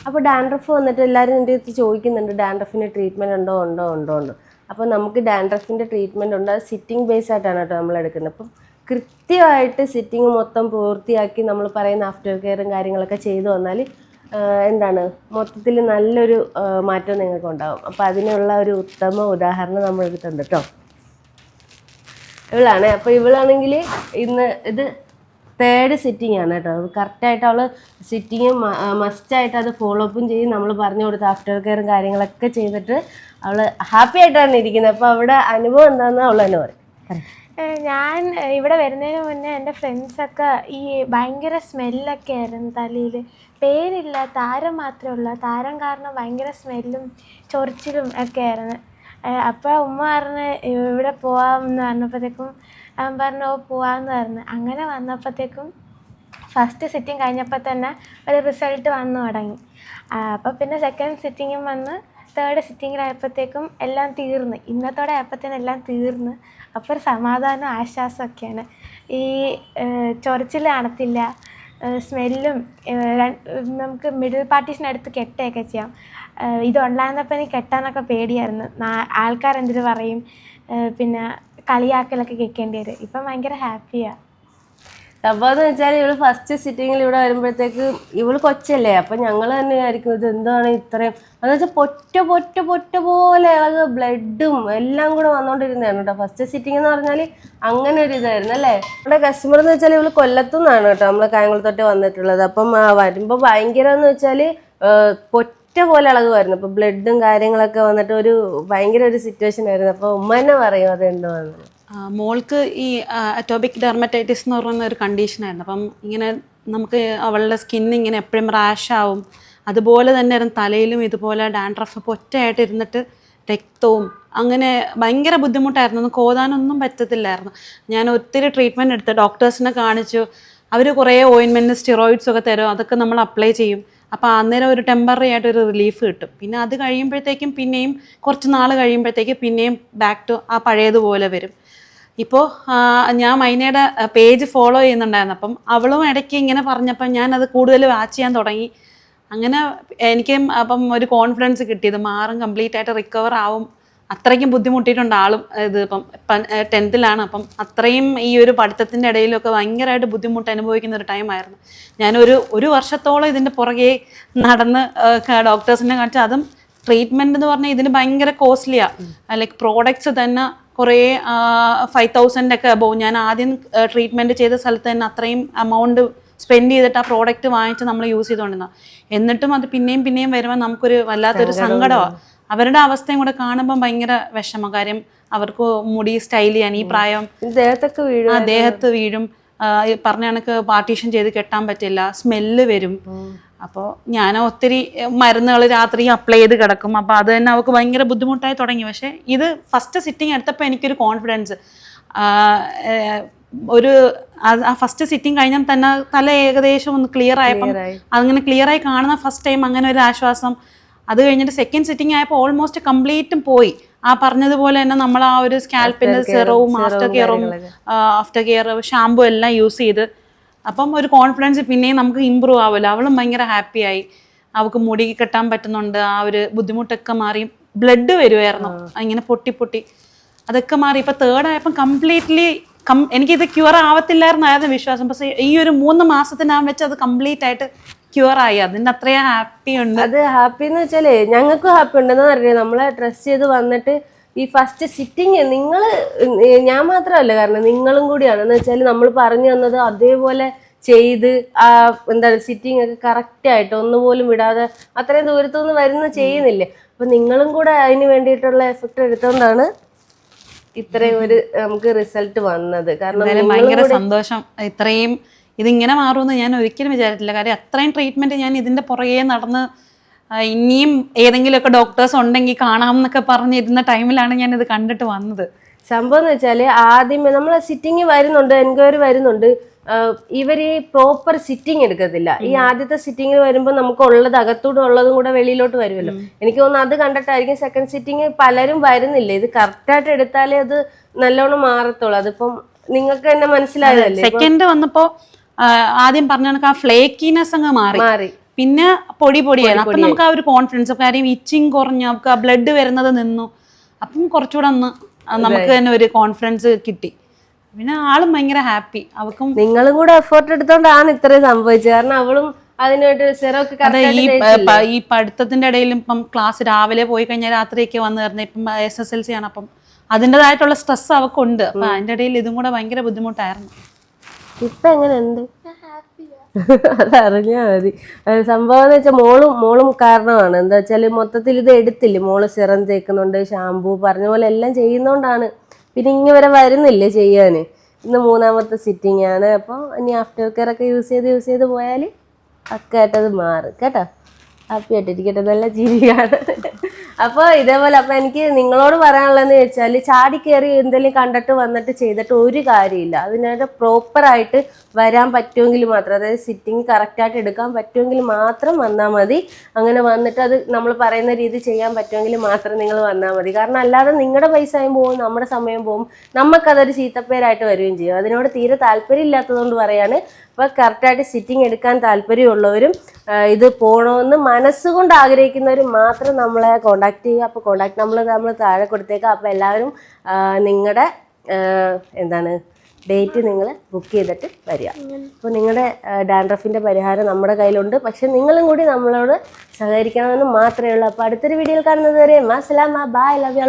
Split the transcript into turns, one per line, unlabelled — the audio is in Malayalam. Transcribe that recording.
അപ്പോൾ ഡാൻഡ്രഫ് വന്നിട്ട് എല്ലാവരും എൻ്റെ അടുത്ത് ചോദിക്കുന്നുണ്ട് ഡാൻഡ്രഫിന് ട്രീറ്റ്മെൻറ്റ് ഉണ്ടോ. അപ്പോൾ നമുക്ക് ഡാൻഡ്രഫിൻ്റെ ട്രീറ്റ്മെൻറ്റ് ഉണ്ട്. അത് സിറ്റിംഗ് ബേസ് ആയിട്ടാണ് കേട്ടോ നമ്മൾ എടുക്കുന്നത്. അപ്പം കൃത്യമായിട്ട് സിറ്റിംഗ് മൊത്തം പൂർത്തിയാക്കി നമ്മൾ പറയുന്ന ആഫ്റ്റർ കെയറും കാര്യങ്ങളൊക്കെ ചെയ്തു വന്നാൽ എന്താണ് മൊത്തത്തിൽ നല്ലൊരു മാറ്റം നിങ്ങൾക്ക് ഉണ്ടാകും. അപ്പോൾ അതിനുള്ള ഒരു ഉത്തമ ഉദാഹരണം നമ്മൾ എടുത്തിട്ടുണ്ട് കേട്ടോ. ഇവളാണ്. അപ്പോൾ ഇവളാണെങ്കിൽ ഇന്ന് ഇത് 3rd സിറ്റിംഗ് ആണ് കേട്ടോ. കറക്റ്റായിട്ട് അവൾ സിറ്റിങ് മസ്റ്റായിട്ട് അത് ഫോളോ അപ്പും ചെയ്യും. നമ്മൾ പറഞ്ഞു കൊടുത്ത ആഫ്റ്റർ കെയറും കാര്യങ്ങളൊക്കെ ചെയ്തിട്ട് അവൾ ഹാപ്പി ആയിട്ടാണ് ഇരിക്കുന്നത്. അപ്പോൾ അവിടെ അനുഭവം എന്താണെന്ന് അവൾ തന്നെ പറയും.
ഞാൻ ഇവിടെ വരുന്നതിന് മുന്നേ എൻ്റെ ഫ്രണ്ട്സൊക്കെ ഈ ഭയങ്കര സ്മെല്ലൊക്കെ ആയിരുന്നു തലയിൽ. പേരില്ല, താരം മാത്രമേ ഉള്ളൂ. താരം കാരണം ഭയങ്കര സ്മെല്ലും ചൊറിച്ചിലും ഒക്കെ ആയിരുന്നു. അപ്പോൾ ഉമ്മ പറഞ്ഞ് ഇവിടെ പോവാമെന്ന് പറഞ്ഞപ്പോഴത്തേക്കും ഞാൻ പറഞ്ഞു പോവാമെന്ന് പറഞ്ഞു. അങ്ങനെ വന്നപ്പോഴത്തേക്കും ഫസ്റ്റ് സിറ്റിംഗ് കഴിഞ്ഞപ്പോൾ തന്നെ ഒരു റിസൾട്ട് വന്നു തുടങ്ങി. അപ്പോൾ പിന്നെ സെക്കൻഡ് സിറ്റിങ്ങും വന്ന് 3rd സിറ്റിങ്ങിലായപ്പോഴത്തേക്കും എല്ലാം തീർന്ന്. ഇന്നത്തോടെ ആയപ്പോഴത്തേനും എല്ലാം തീർന്ന്. അപ്പോൾ ഒരു സമാധാനം ആശ്വാസമൊക്കെയാണ്. ഈ ചൊറിച്ചിൽ കാണത്തില്ല, സ്മെല്ലും. നമുക്ക് മിഡിൽ പാർട്ടീഷനടുത്ത് കെട്ടുകയൊക്കെ ചെയ്യാം. ഇതുണ്ടായിരുന്നപ്പോൾ എനിക്ക് കെട്ടാനൊക്കെ പേടിയായിരുന്നു. ആൾക്കാരെന്തിനു പറയും, പിന്നെ കളിയാക്കലൊക്കെ കേൾക്കേണ്ടി വരും. ഇപ്പം ഭയങ്കര ഹാപ്പിയാണ്.
സംഭവം എന്ന് വെച്ചാൽ ഇവള് ഫസ്റ്റ് സിറ്റിങ്ങിൽ ഇവിടെ വരുമ്പോഴത്തേക്ക് ഇവള് കൊച്ചല്ലേ. അപ്പം ഞങ്ങൾ തന്നെ ആയിരിക്കും ഇത് എന്താണ് ഇത്രയും എന്ന് വെച്ചാൽ പൊറ്റ പോലെ ഇളക് ബ്ലഡും എല്ലാം കൂടെ വന്നുകൊണ്ടിരുന്നതാണ് കേട്ടോ. ഫസ്റ്റ് സിറ്റിംഗ് എന്ന് പറഞ്ഞാൽ അങ്ങനെ ഒരു ഇതായിരുന്നു അല്ലേ. നമ്മുടെ കസ്റ്റമർ എന്ന് വെച്ചാൽ ഇവള് കൊല്ലത്തുനിന്നാണ് കേട്ടോ നമ്മളെ കായംകുളത്തോട്ട് വന്നിട്ടുള്ളത്. അപ്പം വരുമ്പോൾ ഭയങ്കരം എന്ന് വെച്ചാൽ പൊറ്റ പോലെ ഇളകുമായിരുന്നു. അപ്പോൾ ബ്ലഡും കാര്യങ്ങളൊക്കെ വന്നിട്ട് ഒരു ഭയങ്കര ഒരു സിറ്റുവേഷൻ ആയിരുന്നു. അപ്പോൾ ഉമ്മ തന്നെ പറയും അത് എന്തുവാന്ന്.
മോൾക്ക് ഈ അറ്റോപിക് ഡെർമറ്റൈറ്റിസ് എന്ന് പറയുന്ന ഒരു കണ്ടീഷനായിരുന്നു. അപ്പം ഇങ്ങനെ നമുക്ക് അവളുടെ സ്കിൻ ഇങ്ങനെ എപ്പോഴും റാഷ് ആവും. അതുപോലെ തന്നെ തലയിലും ഇതുപോലെ ഡാൻഡ്രഫ് പൊറ്റയായിട്ട് ഇരുന്നിട്ട് രക്തവും അങ്ങനെ ഭയങ്കര ബുദ്ധിമുട്ടായിരുന്നു. ഒന്ന് കോതാനൊന്നും പറ്റത്തില്ലായിരുന്നു. ഞാൻ ഒത്തിരി ട്രീറ്റ്മെൻറ്റ് എടുത്ത് ഡോക്ടേഴ്സിനെ കാണിച്ചു. അവർ കുറേ ഓയിൻമെൻറ്റ് സ്റ്റിറോയിഡ്സ് ഒക്കെ തരും. അതൊക്കെ നമ്മൾ അപ്ലൈ ചെയ്യും. അപ്പോൾ അന്നേരം ഒരു ടെമ്പററി ആയിട്ടൊരു റിലീഫ് കിട്ടും. പിന്നെ അത് കഴിയുമ്പോഴത്തേക്കും പിന്നെയും കുറച്ച് നാൾ കഴിയുമ്പോഴത്തേക്കും പിന്നെയും ബാക്ക് ടു ആ പഴയതുപോലെ വരും. ഇപ്പോൾ ഞാൻ മൈനയുടെ പേജ് ഫോളോ ചെയ്യുന്നുണ്ടായിരുന്നു. അപ്പം അവളും ഇടയ്ക്ക് ഇങ്ങനെ പറഞ്ഞപ്പം ഞാനത് കൂടുതൽ വാച്ച് ചെയ്യാൻ തുടങ്ങി. അങ്ങനെ എനിക്കും അപ്പം ഒരു കോൺഫിഡൻസ് കിട്ടിയത് മാറും, കംപ്ലീറ്റ് ആയിട്ട് റിക്കവർ ആവും. അത്രയ്ക്കും ബുദ്ധിമുട്ടിയിട്ടുണ്ട് ആളും. ഇത് ഇപ്പം 10th അപ്പം അത്രയും ഈ ഒരു പഠിത്തത്തിൻ്റെ ഇടയിലൊക്കെ ഭയങ്കരമായിട്ട് ബുദ്ധിമുട്ട് അനുഭവിക്കുന്ന ഒരു ടൈമായിരുന്നു. ഞാനൊരു വർഷത്തോളം ഇതിൻ്റെ പുറകെ നടന്ന് ഡോക്ടേഴ്സിനെ കാണിച്ച്, അതും ട്രീറ്റ്മെൻറ്റ് എന്ന് പറഞ്ഞാൽ ഇതിന് ഭയങ്കര കോസ്റ്റ്ലിയാണ്. ലൈക്ക് പ്രോഡക്ട്സ് തന്നെ കുറേ 5,000 ഒക്കെ അബോവ്. ഞാൻ ആദ്യം ട്രീറ്റ്മെൻറ്റ് ചെയ്ത സ്ഥലത്ത് തന്നെ അത്രയും എമൗണ്ട് സ്പെൻഡ് ചെയ്തിട്ട് ആ പ്രോഡക്റ്റ് വാങ്ങിച്ച് നമ്മൾ യൂസ് ചെയ്തുകൊണ്ടിരുന്നത്. എന്നിട്ടും അത് പിന്നെയും വരുമ്പോൾ നമുക്കൊരു വല്ലാത്തൊരു സങ്കടമാണ്. അവരുടെ അവസ്ഥയും കൂടെ കാണുമ്പം ഭയങ്കര വിഷമം. കാര്യം അവർക്ക് മുടി സ്റ്റൈൽ ചെയ്യാൻ ഈ പ്രായം ദേഹത്ത് വീഴും. പറഞ്ഞ കണക്ക് പാർട്ടീഷൻ ചെയ്ത് കെട്ടാൻ പറ്റില്ല, സ്മെല്ല് വരും. അപ്പോൾ ഞാൻ ഒത്തിരി മരുന്നുകൾ രാത്രി അപ്ലൈ ചെയ്ത് കിടക്കും. അപ്പോൾ അത് തന്നെ അവൾക്ക് ഭയങ്കര ബുദ്ധിമുട്ടായി തുടങ്ങി. പക്ഷേ ഇത് ഫസ്റ്റ് സിറ്റിംഗ് എടുത്തപ്പോൾ എനിക്കൊരു കോൺഫിഡൻസ്. ആ ഫസ്റ്റ് സിറ്റിംഗ് കഴിഞ്ഞാൽ തന്നെ തല ഏകദേശം ഒന്ന് ക്ലിയർ ആയപ്പം അങ്ങനെ ക്ലിയറായി കാണുന്ന ഫസ്റ്റ് ടൈം അങ്ങനെ ഒരു ആശ്വാസം. അത് കഴിഞ്ഞിട്ട് സെക്കൻഡ് സിറ്റിംഗ് ആയപ്പോൾ ഓൾമോസ്റ്റ് കംപ്ലീറ്റും പോയി. ആ പറഞ്ഞതുപോലെ തന്നെ നമ്മൾ ആ ഒരു സ്കാൽപ്പിൻ്റെ സെറവും ആഫ്റ്റർ കെയർ ഷാമ്പു എല്ലാം യൂസ് ചെയ്ത് അപ്പം ഒരു കോൺഫിഡൻസ് പിന്നെയും നമുക്ക് ഇമ്പ്രൂവ് ആവുമല്ലോ. അവളും ഭയങ്കര ഹാപ്പിയായി. അവൾക്ക് മുടി കെട്ടാൻ പറ്റുന്നുണ്ട്. ആ ഒരു ബുദ്ധിമുട്ടൊക്കെ മാറി. ബ്ലഡ് വരുമായിരുന്നു ഇങ്ങനെ പൊട്ടി അതൊക്കെ മാറി. ഇപ്പം 3rd ആയപ്പം കംപ്ലീറ്റ്ലി എനിക്കിത് ക്യൂർ ആവത്തില്ലായിരുന്നായിരുന്നു വിശ്വാസം. പക്ഷേ ഈ ഒരു 3 മാസത്തിനകം വെച്ച് അത് കംപ്ലീറ്റ് ആയിട്ട് ക്യൂർ ആയി. അതിൻ്റെ അത്രയും ഹാപ്പി ഉണ്ട്.
അത് ഹാപ്പി എന്ന് വെച്ചാലേ ഞങ്ങൾക്കും ഹാപ്പി ഉണ്ടെന്ന് അറിയാം. നമ്മളെ ഡ്രസ് ചെയ്ത് വന്നിട്ട് ഈ ഫസ്റ്റ് സിറ്റിങ് ഞാൻ മാത്രമല്ല, കാരണം നിങ്ങളും കൂടിയാണ്. എന്ന് വെച്ചാൽ നമ്മൾ പറഞ്ഞു തന്നത് അതേപോലെ ചെയ്ത് എന്താണ് സിറ്റിംഗ് ഒക്കെ കറക്റ്റായിട്ട് ഒന്നുപോലും വിടാതെ അത്രയും ദൂരത്തുനിന്ന് വരുന്ന ചെയ്യുന്നില്ലേ. അപ്പം നിങ്ങളും കൂടെ അതിന് വേണ്ടിയിട്ടുള്ള എഫക്റ്റ് എടുത്തുകൊണ്ടാണ് ഇത്രയും ഒരു നമുക്ക് റിസൾട്ട് വന്നത്. കാരണം
ഭയങ്കര സന്തോഷം. ഇത്രയും ഇതിങ്ങനെ മാറുമെന്ന് ഞാൻ ഒരിക്കലും വിചാരിച്ചില്ല. കാര്യം അത്രയും ട്രീറ്റ്മെൻറ്റ് ഞാൻ ഇതിൻ്റെ പുറകെ നടന്ന് ഇനിയും ഏതെങ്കിലുമൊക്കെ ഡോക്ടേഴ്സ് ഉണ്ടെങ്കിൽ കാണാം എന്നൊക്കെ പറഞ്ഞിരുന്ന ടൈമിലാണ് ഞാനിത് കണ്ടിട്ട് വന്നത്.
സംഭവം എന്ന് വെച്ചാൽ ആദ്യമേ നമ്മൾ സിറ്റിംഗ് വരുന്നുണ്ട്, എൻക്വയറി വരുന്നുണ്ട്. ഇവർ ഈ പ്രോപ്പർ സിറ്റിംഗ് എടുക്കത്തില്ല. ഈ ആദ്യത്തെ സിറ്റിംഗ് വരുമ്പോൾ നമുക്ക് ഉള്ളത് അകത്തൂടെ ഉള്ളതും കൂടെ വെളിയിലോട്ട് വരുമല്ലോ. എനിക്ക് തോന്നുന്നു അത് കണ്ടിട്ടായിരിക്കും സെക്കൻഡ് സിറ്റിംഗ് പലരും വരുന്നില്ല. ഇത് കറക്റ്റായിട്ട് എടുത്താലേ അത് നല്ലോണം മാറത്തുള്ളൂ. അതിപ്പം നിങ്ങൾക്ക് തന്നെ മനസ്സിലായതല്ലേ.
സെക്കൻഡ് വന്നപ്പോൾ ആദ്യം പറഞ്ഞ കണക്ക് ആ ഫ്ലേക്കിനെസ് അങ്ങ് മാറി. പിന്നെ പൊടിയായിരുന്നു. അപ്പം നമുക്ക് ആ ഒരു കോൺഫിഡൻസ്, കാര്യം ഇച്ചിങ് കുറഞ്ഞു, നമുക്ക് ആ ബ്ലഡ് വരുന്നത് നിന്നു. അപ്പം കുറച്ചുകൂടെ ഒന്ന് നമുക്ക് തന്നെ ഒരു കോൺഫിഡൻസ് കിട്ടി. പിന്നെ ആളും ഭയങ്കര ഹാപ്പി. അവൾക്കും
നിങ്ങളും കൂടെ എഫേർട്ട് എടുത്തോണ്ടാണ് ഇത്രയും സംഭവിച്ചത്. കാരണം അവളും അതിനായിട്ട് സിറമൊക്കെ
അതെ, ഈ പഠിത്തത്തിന്റെ ഇടയിലും ഇപ്പം ക്ലാസ് രാവിലെ പോയി കഴിഞ്ഞാൽ രാത്രിയൊക്കെ വന്ന് കയറുന്നത്. ഇപ്പം SSLC ആണ്, അപ്പം അതിൻ്റെതായിട്ടുള്ള സ്ട്രെസ് അവക്കുണ്ട്. അപ്പം അതിൻ്റെ ഇടയിൽ ഇതും കൂടെ ഭയങ്കര ബുദ്ധിമുട്ടായിരുന്നു.
ഇപ്പൊ എങ്ങനെയുണ്ട്? അതറിഞ്ഞാ മതി. സംഭവം എന്ന് വെച്ചാൽ മോളും കാരണമാണ്. എന്താ വെച്ചാൽ മൊത്തത്തിൽ ഇത് എടുത്തില്ലേ, മോള് സിറം തേക്കുന്നുണ്ട്, ഷാമ്പൂ പറഞ്ഞ പോലെ എല്ലാം ചെയ്യുന്നോണ്ടാണ്. പിന്നെ ഇങ്ങനെ വരെ വരുന്നില്ലേ ചെയ്യാന്. ഇന്ന് 3ാമത്തെ സിറ്റിംഗ് ആണ്. അപ്പോൾ ഇനി ആഫ്റ്റർ കെയർ ഒക്കെ യൂസ് ചെയ്ത് പോയാൽ ഒക്കെ ആയിട്ടത് മാറും കേട്ടോ. ഹാപ്പി ആയിട്ടിരിക്കട്ടെ, നല്ല ചിരിയാണ്. അപ്പോൾ ഇതേപോലെ അപ്പം എനിക്ക് നിങ്ങളോട് പറയാനുള്ളതെന്ന് വെച്ചാൽ ചാടി കയറി എന്തെങ്കിലും കണ്ടിട്ട് വന്നിട്ട് ചെയ്തിട്ട് ഒരു കാര്യമില്ല. അതിനായിട്ട് പ്രോപ്പറായിട്ട് വരാൻ പറ്റുമെങ്കിൽ മാത്രം, അതായത് സിറ്റിംഗ് കറക്റ്റായിട്ട് എടുക്കാൻ പറ്റുമെങ്കിൽ മാത്രം വന്നാൽ മതി. അങ്ങനെ വന്നിട്ട് അത് നമ്മൾ പറയുന്ന രീതി ചെയ്യാൻ പറ്റുമെങ്കിൽ മാത്രം നിങ്ങൾ വന്നാൽ മതി. കാരണം അല്ലാതെ നിങ്ങളുടെ പൈസയും പോകും, നമ്മുടെ സമയം പോകും, നമുക്കതൊരു ചീത്തപ്പേരായിട്ട് വരികയും ചെയ്യും. അതിനോട് തീരെ താല്പര്യം ഇല്ലാത്തതുകൊണ്ട് പറയാണ്. അപ്പോൾ കറക്റ്റായിട്ട് സിറ്റിംഗ് എടുക്കാൻ താല്പര്യമുള്ളവരും ഇത് പോകണമെന്ന് മനസ്സുകൊണ്ട് ആഗ്രഹിക്കുന്നവരും മാത്രം നമ്മളെ കോണ്ടാക്ട് ചെയ്യുക. അപ്പോൾ കോണ്ടാക്ട് നമ്മൾ താഴെ കൊടുത്തേക്കാം. അപ്പോൾ എല്ലാവരും നിങ്ങളുടെ എന്താണ് ഡേറ്റ് നിങ്ങൾ ബുക്ക് ചെയ്തിട്ട് വരിക. അപ്പോൾ നിങ്ങളുടെ ഡാൻഡ്രഫിൻ്റെ പരിഹാരം നമ്മുടെ കയ്യിലുണ്ട്. പക്ഷെ നിങ്ങളും കൂടി നമ്മളോട് സഹകരിക്കണമെന്ന് മാത്രമേ ഉള്ളൂ. അപ്പോൾ അടുത്തൊരു വീഡിയോയിൽ കാണുന്നത് വരെ അസ്സലാമ, ബൈ, ലവ് യു.